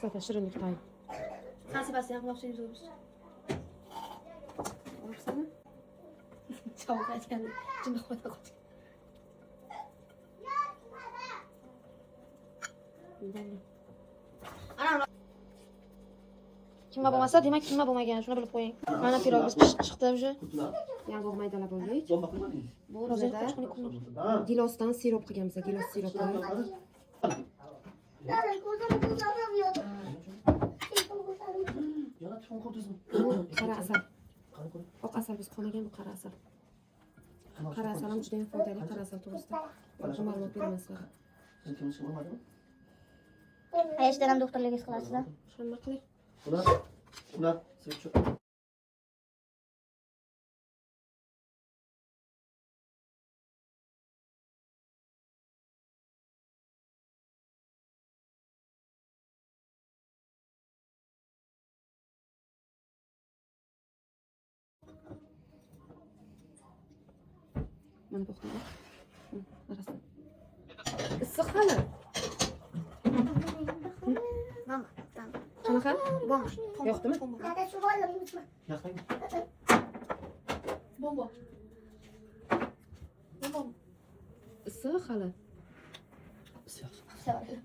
Zaten shirinlik time. San Sebastian qilmoqchi edik biz. Oqsana. Chavoq aytgandek, jinni qo'yda qo'ydi. Ana kimga bo'lmasa, demak kimga bo'lmagan, shuni bilib qo'ying. Mana pirog biz pishib chiqdi уже. Yong'oq maydalab oldik. Bomba qilmading. Bu Hozir bizada qo'shqini kunib. gilosdan sirop qilganmiz, gilos siropi. Yana tuxum qurdingizmi? Bu qora asal. Qani ko'ring. Oq asal biz qolmagan, bu qora asal. Qora asal ham juda ham foydali, qora asal to'g'risida. Boshqa ma'lumot beraman sizlarga. Siz kimni chiqib bo'lmadimi? Ayashdan ham doktorligingiz qilasizlar. Shunday qiling. Ular, siz shu. Mana bu xona. Qarasam. Issiq hali. Mama, Qanaqa? bomba. Yoqdimi? Yoqdimi? Bomba. Bomba. Issiq hali. Siyoh. Sevarim.